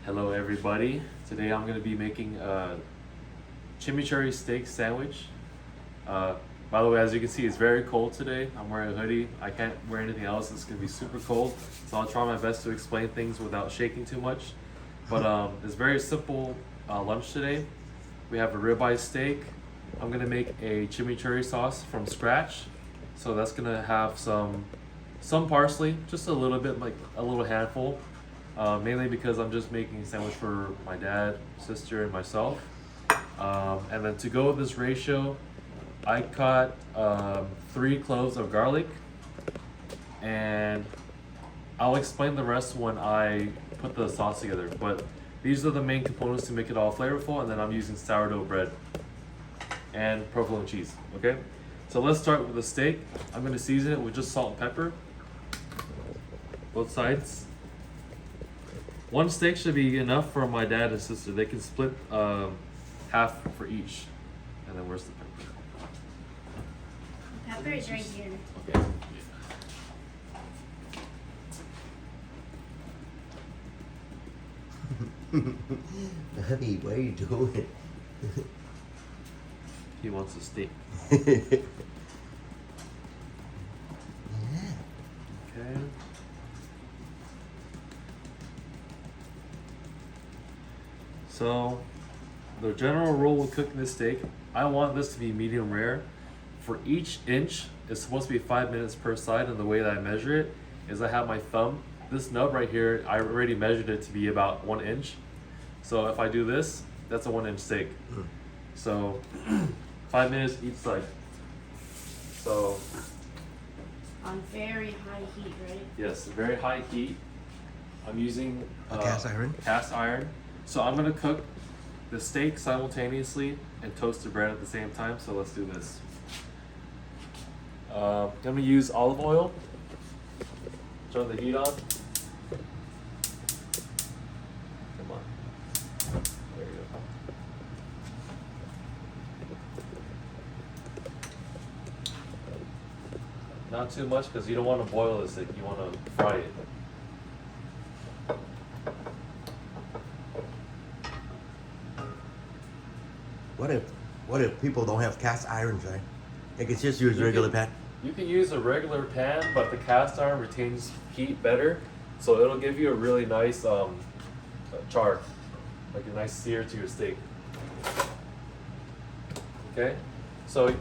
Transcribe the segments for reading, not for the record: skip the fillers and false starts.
Hello everybody. Today I'm going to be making a chimichurri steak sandwich. By the way, as you can see, it's very cold today. I'm wearing a hoodie. I can't wear anything else. It's going to be super cold. So I'll try my best to explain things without shaking too much. But it's very simple lunch today. We have a ribeye steak. I'm going to make a chimichurri sauce from scratch. So that's going to have some parsley, just a little bit, like a little handful. Mainly because I'm just making a sandwich for my dad, sister, and myself. And then to go with this ratio, I cut 3 cloves of garlic, and I'll explain the rest when I put the sauce together. But these are the main components to make it all flavorful, and then I'm using sourdough bread and provolone cheese, okay? So let's start with the steak. I'm gonna season it with just salt and pepper, both sides. 1 steak should be enough for my dad and sister. They can split half for each. And then where's the pepper? Pepper is right here. Okay. Honey, what are you doing? He wants a steak. Yeah. Okay. So, the general rule with cooking this steak, I want this to be medium rare. For each inch, it's supposed to be 5 minutes per side, and the way that I measure it is I have my thumb. This nub right here, I already measured it to be about 1 inch. So if I do this, that's a 1 inch steak. So 5 minutes each side. So On very high heat, right? yes, very high heat. I'm using Cast iron? Cast iron. So I'm gonna cook the steak simultaneously and toast the bread at the same time. So let's do this. I'm gonna use olive oil. Turn the heat on. Come on. There you go. Not too much because you don't want to boil this steak. You want to fry it. What if people don't have cast irons, right? They can just use You regular can- pan. You can use a regular pan, but the cast iron retains heat better, so it'll give you a really nice char, like a nice sear to your steak. Okay, so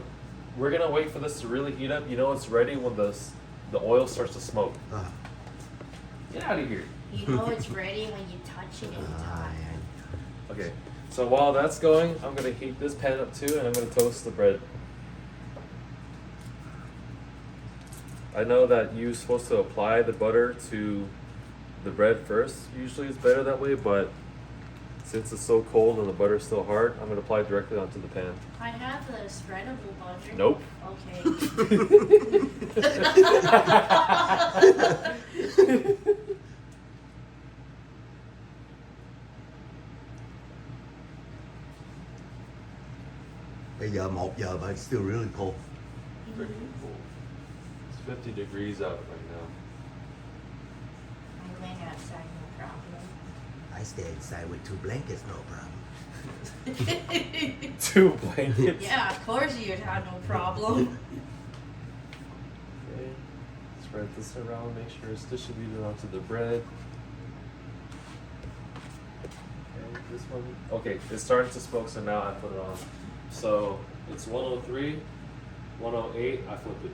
we're gonna wait for this to really heat up. You know it's ready when the oil starts to smoke. Get out of here. You know it's ready when you touch it anytime. Okay, so while that's going, I'm gonna heat this pan up too, and I'm gonna toast the bread. I know that you're supposed to apply the butter to the bread first. Usually it's better that way, but since it's so cold and the butter's still hard, I'm gonna apply it directly onto the pan. I have the spreadable butter. Nope. Okay. Bây giờ 1 giờ but it's still really cold. Freaking cool. It's 50 degrees out right now. I went outside, no problem. I stay inside with 2 blankets, no problem. 2 blankets. Yeah, of course you'd have no problem. Okay. Spread this around, make sure it's distributed onto the bread. Okay, this one. Okay, it's starting to smoke, so now I put it on. So it's 103, 108, I flip it.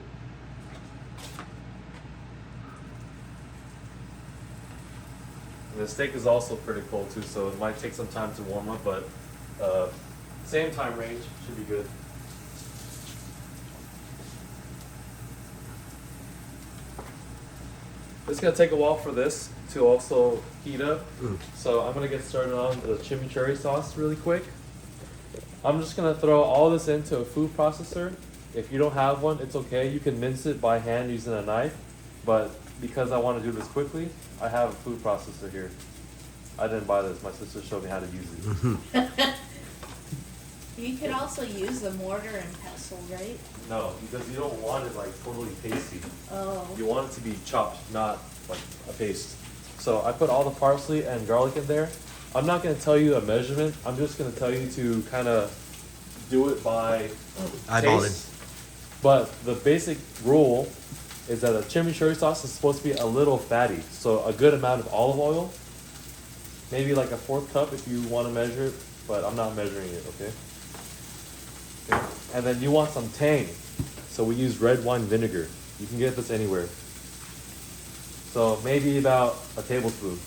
And the steak is also pretty cold too, so it might take some time to warm up, but same time range, should be good. It's gonna take a while for this to also heat up. So I'm gonna get started on the chimichurri sauce really quick. I'm just gonna throw all this into a food processor. If you don't have one, it's okay. You can mince it by hand using a knife, but because I want to do this quickly, I have a food processor here. I didn't buy this. My sister showed me how to use it. You could also use the mortar and pestle, right? No, because you don't want it like totally pasty. Oh. You want it to be chopped, not like a paste. So I put all the parsley and garlic in there. I'm not gonna tell you a measurement. I'm just gonna tell you to kind of do it by Eyeballing. taste. But the basic rule is that a chimichurri sauce is supposed to be a little fatty. So a good amount of olive oil, maybe like a 1/4 cup if you want to measure it, but I'm not measuring it, okay? Okay. And then you want some tang. So we use red wine vinegar. You can get this anywhere. So maybe about a tablespoon.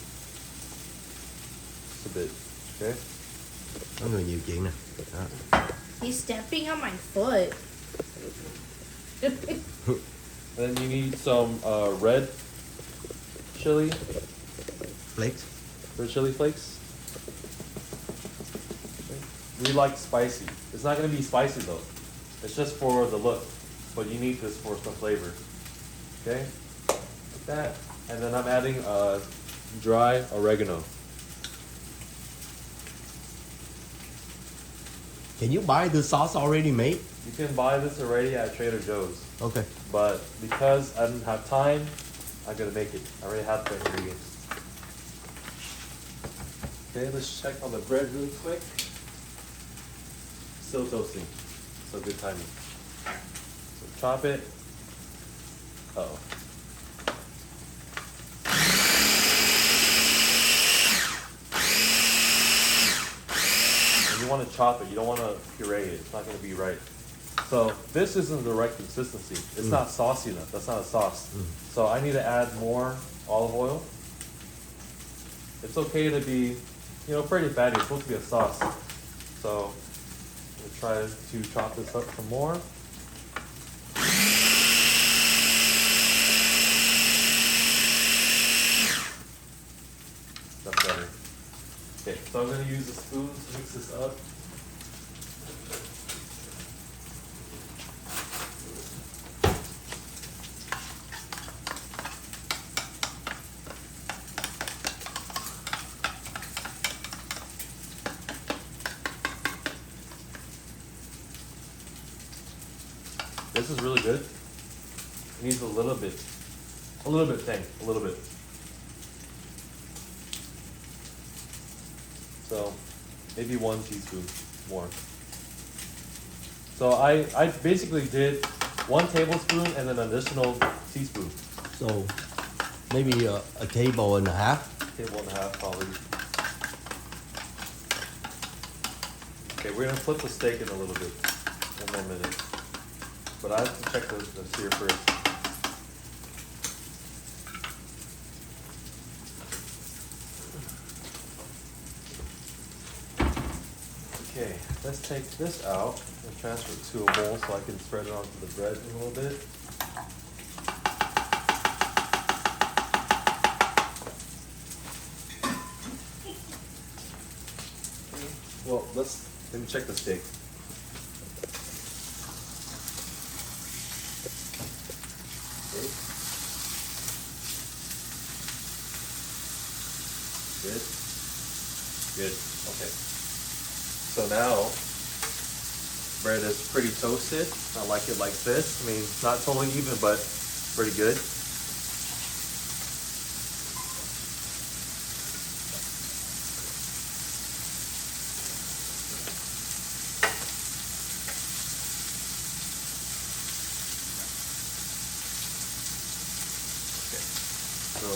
Just a bit, okay? Có người nhiều chuyện nè. Đó. He's stepping on my foot. Then you need some red chili Flakes. flakes. We like spicy. It's not gonna be spicy though. It's just for the look, but you need this for some flavor. Okay, like that. And then I'm adding dry oregano. Can you buy the sauce already made? You can buy this already at Trader Joe's, Okay. but because I didn't have time, I'm gonna make it. I already have the ingredients. Okay, let's check on the bread really quick. Still toasting, so good timing. So chop it. Uh-oh. And you want to chop it, you don't want to puree it, it's not going to be right. So this isn't the right consistency. It's not saucy enough, that's not a sauce. So I need to add more olive oil. It's okay to be, pretty fatty, it's supposed to be a sauce. So we'll try to chop this up some more. That's better. Okay, so I'm gonna use a spoon to mix this up. This is really good. It needs a little bit tang, a little bit. So maybe 1 teaspoon more. So I basically did 1 tablespoon and then an additional teaspoon. So maybe a table and a half. Table and a half probably. Okay, we're gonna flip the steak in a little bit. 1 more minute. But I have to check the sear first. Okay, let's take this out and transfer it to a bowl so I can spread it onto the bread in a little bit. Well, let me check the steak. Okay. Good. Good. Okay. So now, bread is pretty toasted. I like it like this. I mean, not totally even, but pretty good. So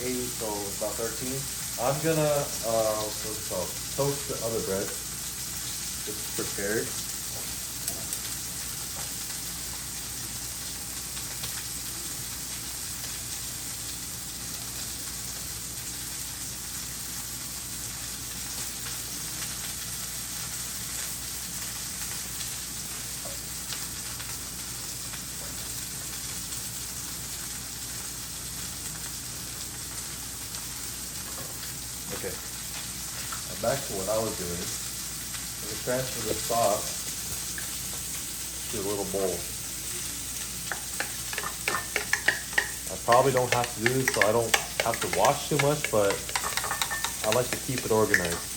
8, so about 13. I'm gonna what's it called? Toast the other bread. It's prepared. Okay. Now back to what I was doing. I'm gonna transfer the sauce to a little bowl. I probably don't have to do this so I don't have to wash too much, but I like to keep it organized.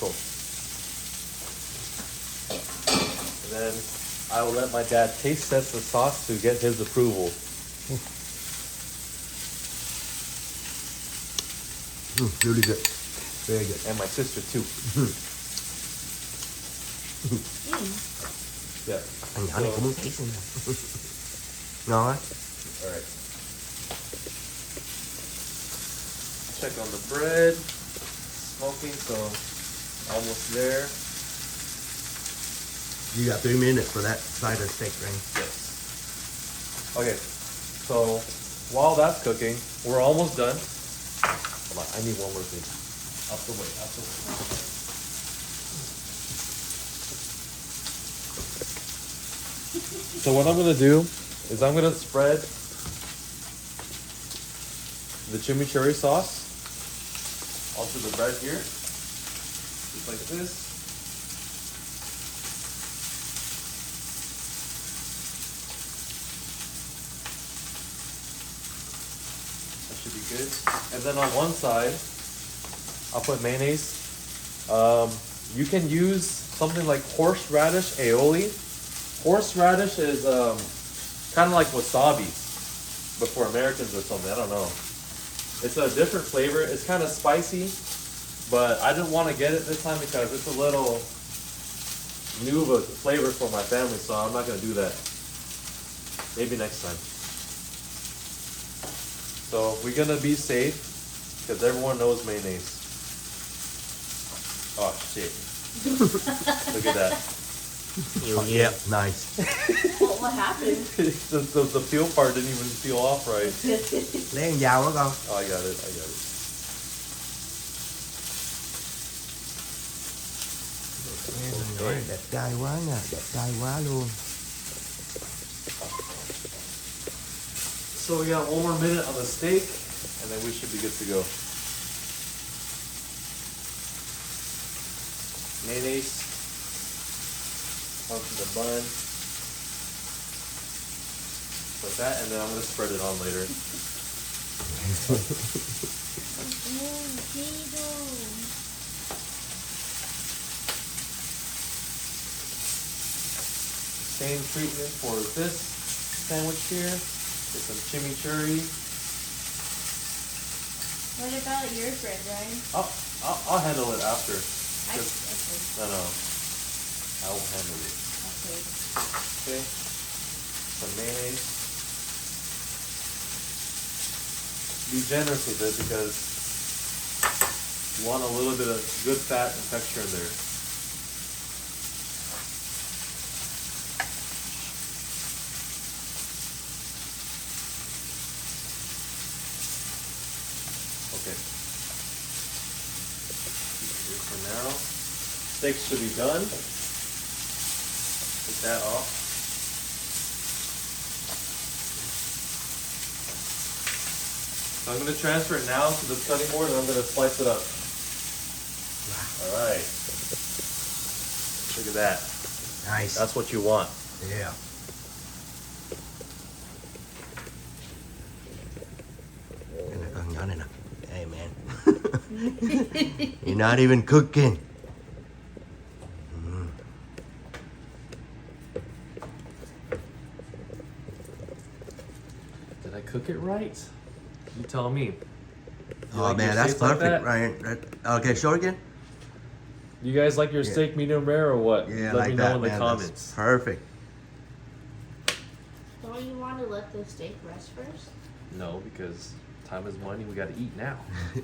Cool. And then I will let my dad taste test the sauce to get his approval. Really good. Very good. And my sister too. Yeah. Anh nhỏ này cũng muốn thấy xem nào. Ngon á. Alright. Check on the bread. Smoking, so almost there. You got 3 minutes for that side of steak, right? Yes. Okay, so while that's cooking, we're almost done. Hold on, I need one more thing. Out the way, out the way. So what I'm gonna do is I'm gonna spread the chimichurri sauce onto the bread here, just like this. That should be good. And then on one side, I'll put mayonnaise. You can use something like horseradish aioli. Horseradish is kind of like wasabi, but for Americans or something. I don't know. It's a different flavor. It's kind of spicy, but I didn't want to get it this time because it's a little new of a flavor for my family, so I'm not going to do that. Maybe next time. So we're going to be safe because everyone knows mayonnaise. Oh, shit. Look at that. Yep, nice. What happened? The peel part didn't even peel off right. Lấy con dao đó con. Oh, I got it. I got it. Nói đẹp trai quá nè, đẹp trai quá luôn. So we got one more minute on the steak, and then we should be good to go. Mayonnaise onto the bun, like that, and then I'm gonna spread it on later. Same treatment for this sandwich here. Get some chimichurri. What about your bread, Ryan? I'll handle it after. Okay. No, I will handle it. Okay. Okay. Some mayonnaise. Be generous with it because you want a little bit of good fat and texture in there. Okay. Here for now. Steak should be done. Take that off. So I'm going to transfer it now to the cutting board and I'm going to slice it up. Alright. Look at that. Nice. That's what you want. Yeah. Cái này con nhỏ này nè. Hey man. You're not even cooking. Did I cook it right? You tell me. You Oh like your man, that's steak like perfect, that? Ryan. Okay, show it again. You guys like your Yeah. steak medium rare or what? Yeah, Let like me know that, in the man. comments. That's perfect. Don't you want to let the steak rest first? No, because time is money. We got to eat now. Oh.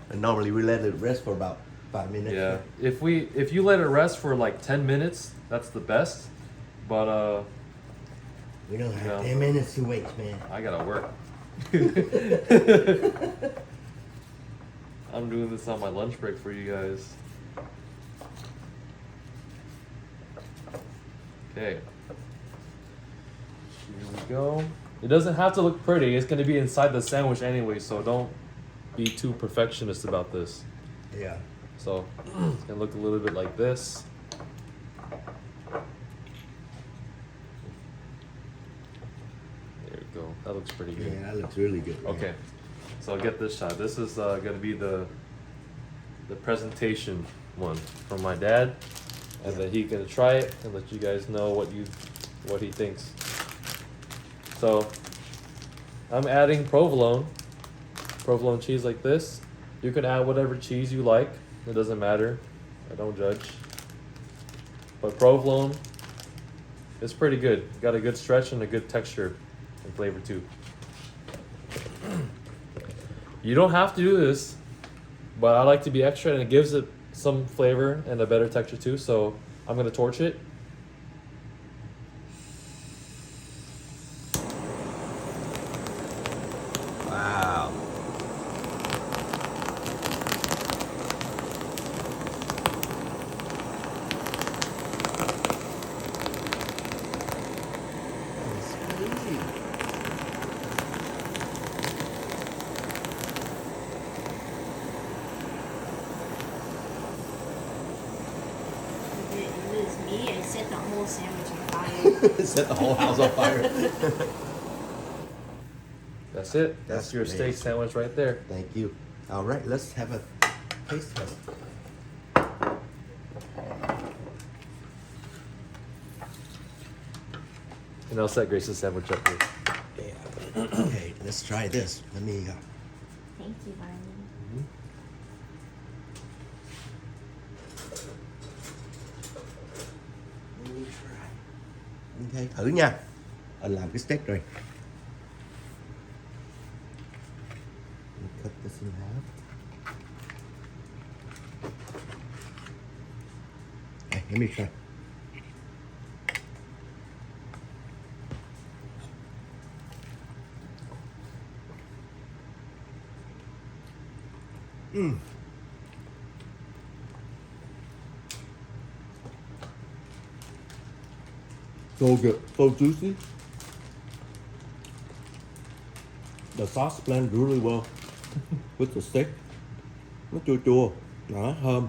And normally we let it rest for about 5 minutes. Yeah. If you let it rest for like 10 minutes, that's the best. But We don't have Yeah. 10 minutes to wait, man. I gotta work. I'm doing this on my lunch break for you guys. Okay. Here we go. It doesn't have to look pretty. It's gonna be inside the sandwich anyway, so don't be too perfectionist about this. Yeah. So it's gonna look a little bit like this. There we go. That looks pretty good. Yeah, that looks really good. Man. Okay, so I'll get this shot. This is gonna be the the presentation one from my dad, and then he gonna try it and let you guys know what he thinks. So I'm adding provolone cheese like this. You can add whatever cheese you like. It doesn't matter. I don't judge. But provolone is pretty good. Got a good stretch and a good texture and flavor too. You don't have to do this, but I like to be extra, and it gives it some flavor and a better texture too. So I'm gonna torch it. Wow. If it was me, I'd set the whole sandwich on fire. Set the whole house on fire. That's it. That's That's your great. steak sandwich right there. Thank you. All right, let's have a taste test. And I'll set Grace's sandwich up here. Yeah. Okay, let's try this. Let me. Thank you, Ryan. Let me try. Ok, thử nha. Anh làm cái steak rồi. Cut this in half. Okay, let me try. So good, so juicy. The sauce blend really well with the steak. Nó chua chua, nó thơm.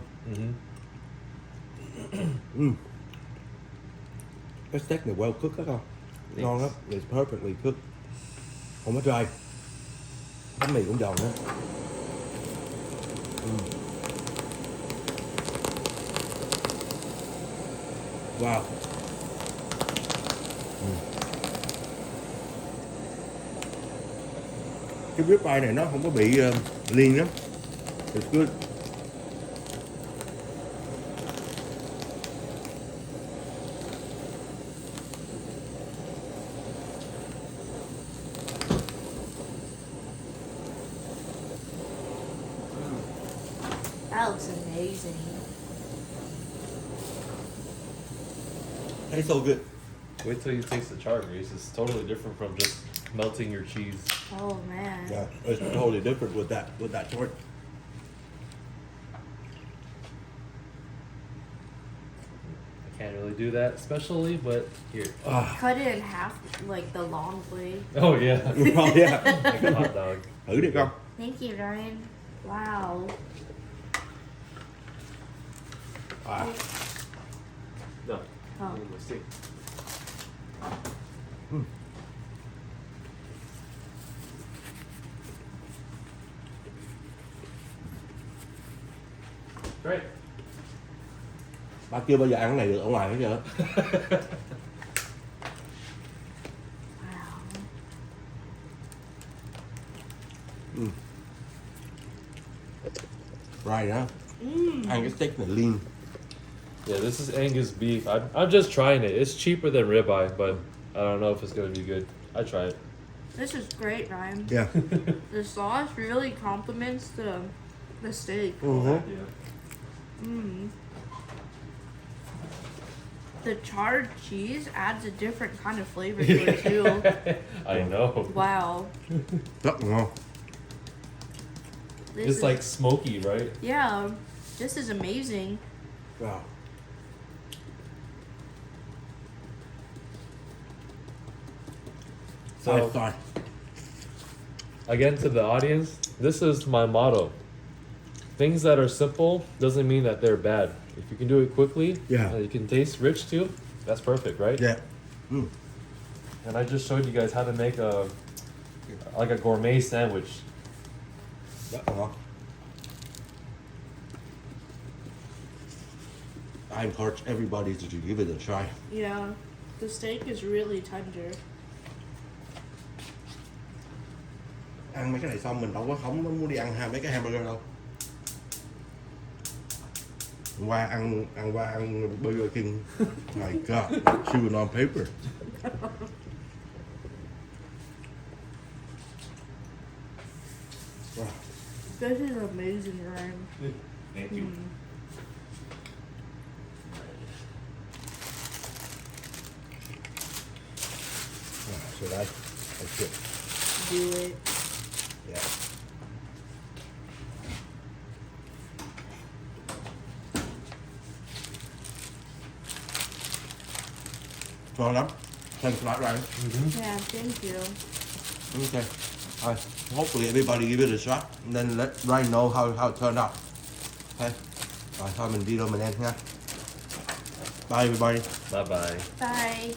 Cái steak này well cooked đó không? Ngon lắm, it's perfectly cooked. Không có dry. Bánh mì cũng giòn nữa. Wow. Cái rib eye này nó không có bị liên lắm. It's good. That looks amazing. Tastes so good. Wait till you taste the char, Grace. It's totally different from just melting your cheese. Oh man. Yeah, it's totally different with that torch. I can't really do that especially, but here. Cut it in half, like the long way. Oh yeah. Oh, yeah. Like a hot dog. Thử đi con. Thank you, Ryan. Wow. Wow. No. Oh. Let's see. Great. Ba chưa bao giờ ăn cái này được ở ngoài hết trơn. Wow. Right đó. Ăn cái steak này lean. Yeah, this is Angus beef. I'm just trying it. It's cheaper than ribeye, but I don't know if it's gonna be good. I try it. This is great, Ryan. Yeah. The sauce really complements the steak. Uh-huh. Mm. The charred cheese adds a different kind of flavor to it too. I know. Wow. Rất ngon. This It's is, like smoky, right? yeah, this is amazing. Wow. So Five star. again, to the audience, this is my motto. Things that are simple doesn't mean that they're bad. If you can do it quickly, Yeah. and you can taste rich too, that's perfect, right? Yeah. Mm. And I just showed you guys how to make a gourmet sandwich. Rất ngon. I encourage everybody to give it a try. Yeah, the steak is really tender. Ăn mấy cái này xong mình đâu có không muốn đi ăn mấy cái hamburger đâu. Ăn Burger King. My God, chewing on paper. Wow. This is amazing, Ryan. Thank you. So that's it. Do it. Yeah. Ngon lắm. Thanks a lot, Ryan. Yeah, thank you. Okay. All right. Hopefully everybody give it a shot and then let Ryan know how it turned out. Okay. Rồi thôi mình đi đâu mình ăn nha. Bye everybody. Bye bye. Bye.